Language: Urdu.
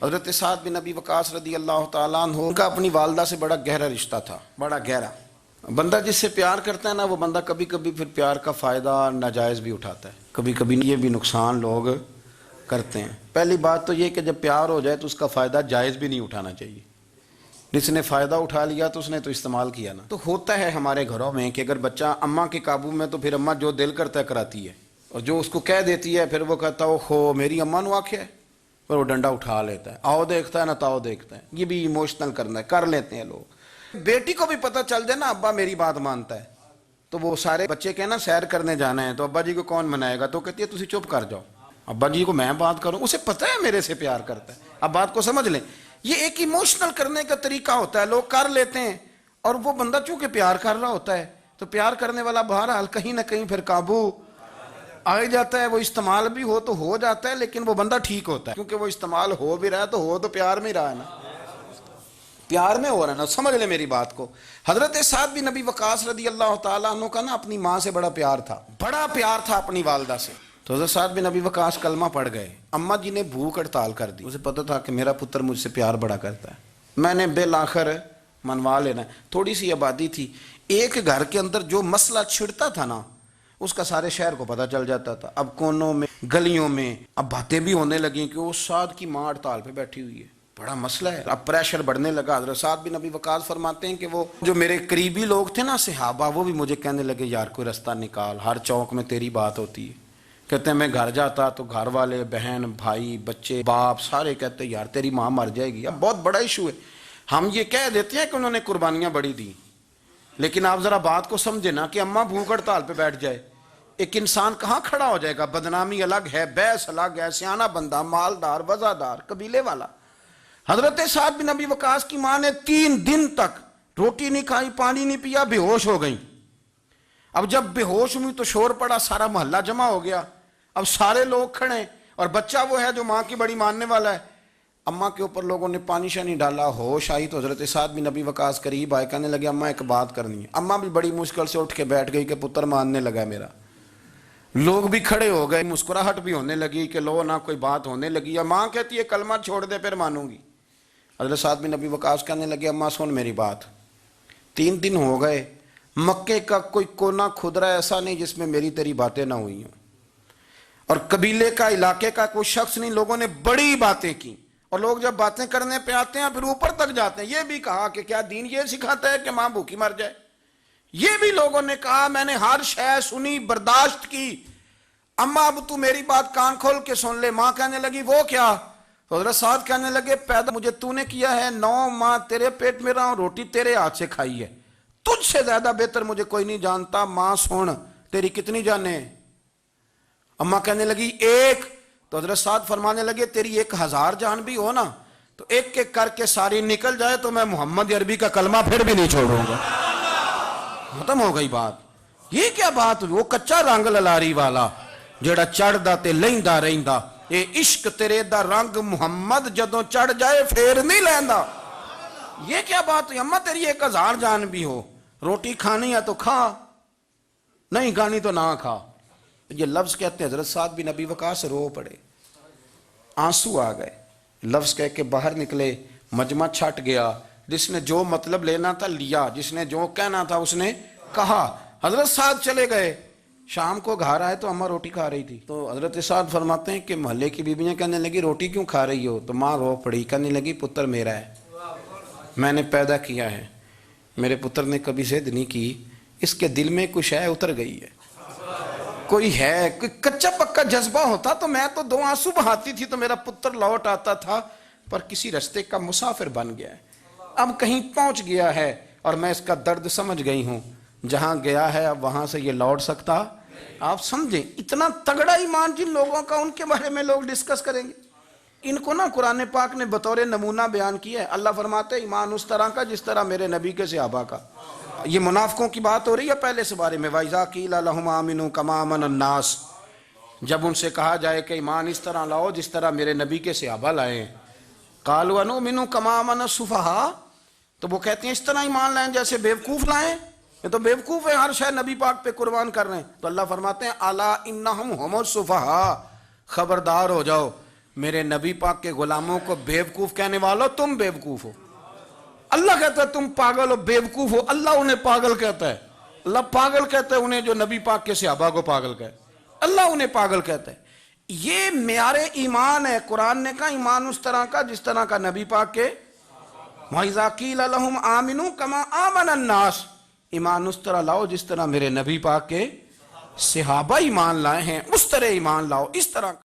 حضرت سعد بن ابی وقاص رضی اللہ تعالیٰ عنہ، ان کا اپنی والدہ سے بڑا گہرا رشتہ تھا، بڑا گہرا۔ بندہ جس سے پیار کرتا ہے نا، وہ بندہ کبھی کبھی پھر پیار کا فائدہ ناجائز بھی اٹھاتا ہے، کبھی کبھی یہ بھی نقصان لوگ کرتے ہیں۔ پہلی بات تو یہ کہ جب پیار ہو جائے تو اس کا فائدہ جائز بھی نہیں اٹھانا چاہیے۔ جس نے فائدہ اٹھا لیا تو اس نے تو استعمال کیا نا۔ تو ہوتا ہے ہمارے گھروں میں کہ اگر بچہ اماں کے قابو میں تو پھر اماں جو دل کرتا ہے کراتی ہے، اور جو اس کو کہہ دیتی ہے پھر وہ کہتا ہے ہو میری اماں نو آکھیا ہے، پر وہ ڈنڈا اٹھا لیتا ہے، آؤ دیکھتا ہے نہ تاؤ دیکھتا ہے۔ یہ بھی ایموشنل کرنا ہے، کر لیتے ہیں لوگ۔ بیٹی کو بھی پتہ چل جائے نا ابا میری بات مانتا ہے، تو وہ سارے بچے کہنا سیر کرنے جانا ہے تو ابا جی کو کون منائے گا، تو کہتی ہے تسی چپ کر جاؤ، ابا جی کو میں بات کروں، اسے پتہ ہے میرے سے پیار کرتا ہے۔ اب بات کو سمجھ لیں، یہ ایک ایموشنل کرنے کا طریقہ ہوتا ہے، لوگ کر لیتے ہیں، اور وہ بندہ چونکہ پیار کر رہا ہوتا ہے تو پیار کرنے والا بہرحال کہیں نہ کہیں پھر قابو آ جاتا ہے۔ وہ استعمال بھی ہو تو ہو جاتا ہے، لیکن وہ بندہ ٹھیک ہوتا ہے، کیونکہ وہ استعمال ہو بھی رہا ہے تو پیار میں رہا ہے نا، پیار میں ہو رہا ہے نا۔ سمجھ لیں میری بات کو۔ حضرت سعد بن ابی وقاص رضی اللہ تعالیٰ عنہ کا نا اپنی ماں سے بڑا پیار تھا، بڑا پیار تھا اپنی والدہ سے۔ تو حضرت سعد بن ابی وقاص کلمہ پڑھ گئے، اماں جی نے بھوک ہڑتال کر دی، اسے پتہ تھا کہ میرا پتر مجھ سے پیار بڑا کرتا ہے، میں نے بالآخر منوا لینا ہے۔ تھوڑی سی آبادی تھی، ایک گھر کے اندر جو مسئلہ چھڑتا تھا نا اس کا سارے شہر کو پتہ چل جاتا تھا۔ اب کونوں میں گلیوں میں اب باتیں بھی ہونے لگیں کہ وہ سعد کی ماں ہڑتال پہ بیٹھی ہوئی ہے، بڑا مسئلہ ہے۔ اب پریشر بڑھنے لگا۔ حضرت سعد بن ابی وقاص فرماتے ہیں کہ وہ جو میرے قریبی لوگ تھے نا صحابہ، وہ بھی مجھے کہنے لگے یار کوئی رستہ نکال، ہر چوک میں تیری بات ہوتی ہے۔ کہتے ہیں میں گھر جاتا تو گھر والے، بہن، بھائی، بچے، باپ سارے کہتے ہیں یار تیری ماں مر جائے گی۔ اب بہت بڑا ایشو ہے، ہم یہ کہہ دیتے ہیں کہ انہوں نے قربانیاں بڑی دی، لیکن آپ ذرا بات کو سمجھے نا کہ اماں بھوک ہڑتال پہ بیٹھ جائے، ایک انسان کہاں کھڑا ہو جائے گا؟ بدنامی الگ ہے، بحث الگ ہے، سیانہ بندہ، مالدار، وزادار، قبیلے والا۔ حضرت سعد بن ابی وقاص کی ماں نے 3 دن تک روٹی نہیں کھائی، پانی نہیں پیا، بے ہوش ہو گئی۔ اب جب بے ہوش ہوئی تو شور پڑا، سارا محلہ جمع ہو گیا، اب سارے لوگ کھڑے، اور بچہ وہ ہے جو ماں کی بڑی ماننے والا ہے۔ اماں کے اوپر لوگوں نے پانی شانی ڈالا، ہوش آئی تو حضرت سعد بن ابی وقاص قریب آئے، کہنے لگے اماں ایک بات کرنی ہے۔ اماں بھی بڑی مشکل سے اٹھ کے بیٹھ گئی کہ پتر ماننے لگا ہے میرا۔ لوگ بھی کھڑے ہو گئے، مسکراہٹ بھی ہونے لگی کہ لو نہ کوئی بات ہونے لگی، یا ماں کہتی ہے کلمہ چھوڑ دے پھر مانوں گی۔ حضرت سعد بن ابی وقاص کہنے لگے اماں سن میری بات، 3 دن ہو گئے، مکے کا کوئی کونا کھدرا ایسا نہیں جس میں میری تیری باتیں نہ ہوئی ہوں، اور قبیلے کا، علاقے کا کوئی شخص نہیں، لوگوں نے بڑی باتیں کی، اور لوگ جب باتیں کرنے پہ آتے ہیں پھر اوپر تک جاتے ہیں۔ یہ بھی کہا کہ کیا دین یہ سکھاتا ہے کہ ماں بھوکی مر جائے؟ یہ بھی لوگوں نے کہا، میں نے ہر شے سنی، برداشت کی، اماں اب تو میری بات کان کھول کے سن لے۔ ماں کہنے لگی وہ کیا؟ تو حضرت سعد کہنے لگے پیدا مجھے تو نے کیا ہے، 9 ماہ تیرے پیٹ میں رہا ہوں، روٹی تیرے ہاتھ سے کھائی ہے، تجھ سے زیادہ بہتر مجھے کوئی نہیں جانتا۔ ماں سن تیری کتنی جانیں؟ اماں کہنے لگی 1۔ تو حضرت سعد فرمانے لگے تیری 1000 جان بھی ہو نا تو ایک ایک کر کے ساری نکل جائے تو میں محمد عربی کا کلمہ پھر بھی نہیں چھوڑوں گا۔ ختم ہو گئی بات۔ یہ کیا بات ہوئی؟ وہ کچا رنگ للاری والا جڑا چڑھ دا تے لیندا رہندا، اے عشق تیرے دا رنگ محمد جدوں چڑھ جائے پھر نہیں لیندا۔ یہ کیا بات ہوئی؟ اماں تیری 1000 جان بھی ہو، روٹی کھانی ہے تو کھا، نہیں کھانی تو نہ کھا۔ یہ لفظ کہتے ہیں حضرت سعد بن ابی وقاص رو پڑے، آنسو آ گئے، لفظ کہہ کے باہر نکلے، مجمع چھٹ گیا، جس نے جو مطلب لینا تھا لیا، جس نے جو کہنا تھا اس نے کہا۔ حضرت سعد چلے گئے، شام کو گھر آئے تو اماں روٹی کھا رہی تھی، تو حضرت سعد فرماتے ہیں کہ محلے کی بیویاں کہنے لگی روٹی کیوں کھا رہی ہو؟ تو ماں رو پڑی، کہنے لگی پتر میرا ہے، میں نے پیدا کیا ہے، میرے پتر نے کبھی ضد نہیں کی، اس کے دل میں کچھ ہے اتر گئی ہے، کوئی ہے، کوئی کچا پکا جذبہ ہوتا تو میں تو 2 آنسو بہاتی تھی تو میرا پتر لوٹ آتا تھا، پر کسی رستے کا مسافر بن گیا ہے، اب کہیں پہنچ گیا ہے، اور میں اس کا درد سمجھ گئی ہوں، جہاں گیا ہے اب وہاں سے یہ لوٹ سکتا۔ آپ سمجھیں اتنا تگڑا ایمان جن لوگوں کا، ان کے بارے میں لوگ ڈسکس کریں گے۔ ان کو نا قرآن پاک نے بطور نمونہ بیان کیا ہے۔ اللہ فرماتے ہیں ایمان اس طرح کا جس طرح میرے نبی کے صحابہ کا۔ یہ منافقوں کی بات ہو رہی ہے پہلے سے بارے میں، وَإِذَا قِيلَ لَهُمْ آمِنُوا كَمَا آمَنَ النَّاسُ، جب ان سے کہا جائے کہ ایمان اس طرح لاؤ جس طرح میرے نبی کے صحابہ لائے ہیں، قَالُوا أَنُؤْمِنُ كَمَا آمَنَ السُّفَهَاءُ، تو وہ کہتے ہیں اس طرح ایمان لائیں جیسے بیوقوف لائیں، یہ تو بیوقوف ہے، ہر شے نبی پاک پہ قربان کر رہے ہیں۔ تو اللہ فرماتے ہیں اَلَا إِنَّهُمْ هُمُ السُّفَهَاءُ، خبردار ہو جاؤ، میرے نبی پاک کے غلاموں کو بیوقوف کہنے والو تم بیوقوف ہو. اللہ کہتا ہے تم پاگل ہو بیوقوف ہو. اللہ انہیں پاگل کہتا ہے. اللہ پاگل کہتا ہے انہیں جو نبی پاک کے صحابہ کو پاگل کہتا ہے. اللہ انہیں پاگل کہتا ہے. یہ معیار ایمان ہے. قرآن نے کہا ایمان اس طرح کا جس طرح کا نبی پاک کے وَإِذَا قِيلَ لَهُمْ آمِنُوا كَمَا آمَنَ النَّاسُ. ایمان اس طرح لاؤ جس طرح میرے نبی پاک کے صحابہ ایمان لائے ہیں اس طرح ایمان لاؤ. اس طرح